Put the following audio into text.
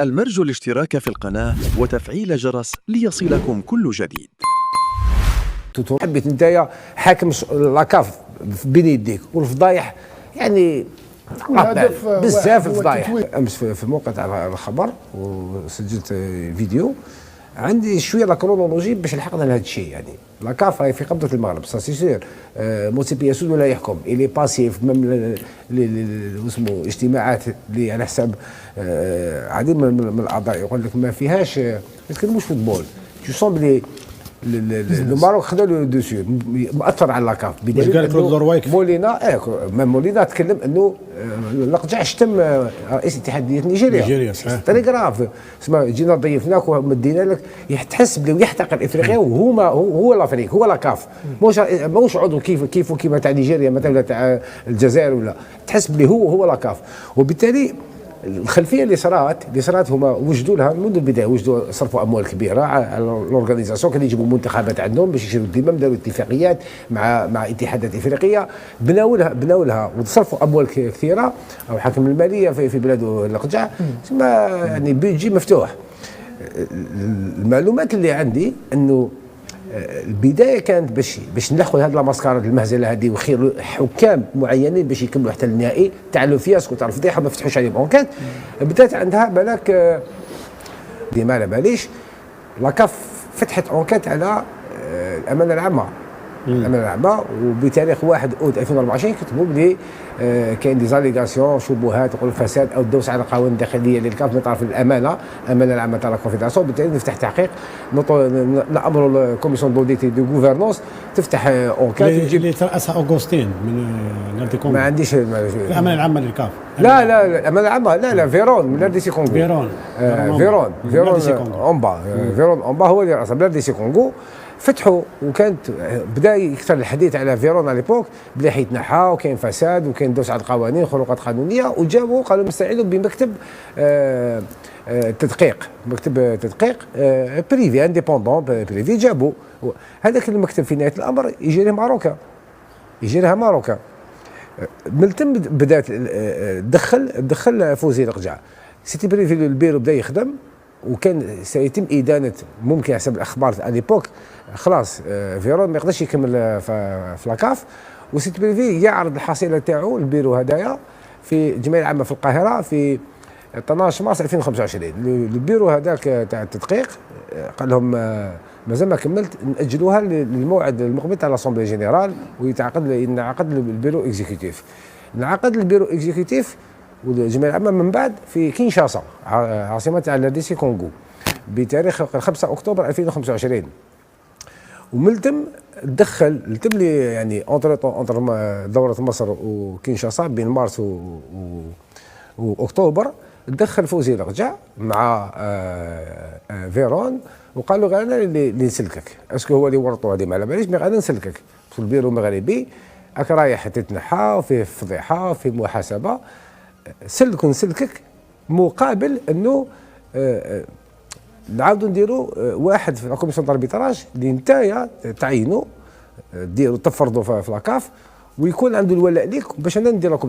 المرجو الاشتراك في القناة وتفعيل جرس ليصلكم كل جديد. حبيت نتايا حاكم لاكاف بين يديك والفضايح يعني بزاف الفضايح. امس في موقع تاع الخبر وسجلت فيديو عندي شويه لا كرونولوجي باش لحقنا لهذا الشيء. يعني لاكاف راهي في قبضه المغرب سا سي سير. موسي بياسود ولا يحكم الي باسيف ميم اسمه اجتماعات اللي على حساب عديد من الاعضاء يقول لك ما فيهاش ما يتكلموش فوتبول. تو سومبلي الماروك خذا له دوسيو مؤثر على لاكاف بدليل انه مولينا مولينا تكلم انه القجع شتم رئيس اتحاديه نيجيريا تليغراف اسمع جينا ضيفناك ومدينا لك تحس بلي يحتقر افريقيا هو الافريق هو لاكاف موش عضو كيف كيما تاع نيجيريا مثلا تاع الجزائر ولا تحس بلي هو لاكاف. وبالتالي الخلفيه اللي صرات هما وجدوا لها منذ البدايه وجدوا صرفوا اموال كبيره على الاورغانيزاسيون كانوا يجيبوا منتخبات عندهم باش يشيروا الدمام داروا اتفاقيات مع اتحادات افريقيه بناو لها وصرفوا اموال كثيره او حاكم الماليه في بلاد القجع تسمى يعني بيجي مفتوح. المعلومات اللي عندي انه البدايه كانت باش نلحقوا هذه المسكره المهزله هذه وخيروا حكام معينين باش يكملوا حتى النهائي تاع لو فياسكو تاع الفضيحه ما فتحوش عليهم اونكات. بدات عندها بالك ديما على باليش لاكاف فتحت اونكات على الامانه العامه وبتاريخ 1 أوت 2024 كتبوا بلي كاين دي زاليغاسيون شبهات يقولوا فساد او دوس على القوانين الداخليه للكاف من طرف الامانه العامه تاع الكونفدراسيون. بالتالي نفتح تحقيق نامروا الكوميسيون دوديتي دو غوفرنونس تفتح اونكات اللي ترأسها اوغوستين من نادي كونغو. ما عنديش الامانه العامه للكاف لا الامانه العامه لا فيرون من نادي كونغو فيرون اونبا هو اللي رأسها نادي كونغو. فتحوا وكانت بدا يكثر الحديث على فيرون على ليبوك بدا حيتنحى وكاين فساد وكاين دوس على القوانين خروقات قانونيه وجابوا قالوا نستعينوا بمكتب مكتب تدقيق بريفي انديبوندون بريفي. جابوا هذاك المكتب في نهايه الامر يجي لها ماروكا من تم بدات دخل فوزي القجع سيتي بريفي البيرو بدا يخدم وكان سيتم إدانة ممكن حسب الأخبار على ليبوك خلاص فيرون ما يقدرش يكمل في لاكاف وسيت بريفي يعرض الحصيلة تاعو البيرو هدايا في الجمعية العامة في القاهرة في 12 مارس 2025. البيرو هذاك تاع التدقيق قال لهم مازال ما كملت نأجلوها للموعد المقبل تاع لاسومبلي جينيرال وينعقد البيرو اكزيكوتيف. انعقد البيرو اكزيكوتيف والجمعية العامة من بعد في كينشاسا عاصمة تاع الدي كونغو بتاريخ 5 أكتوبر 2025. وملتم لي يعني انتر دورة مصر وكينشاسا بين مارس واكتوبر دخل فوزي القجع مع فيرون وقالوا غير انا اللي نسلكك اسكو هو اللي ورطوا هذه ما على باليش مي غادي نسلكك في البيرو المغربي راك رايح تتنحى وفيه فضيحه وفيه محاسبه نسلكك مقابل انه نعاودوا نديروا واحد في الكوميسيون داربيتراج اللي نتايا تعينوا ديروا تفرضوا في لاكاف ويكون عنده الولاء ليك باش انا ندير لكم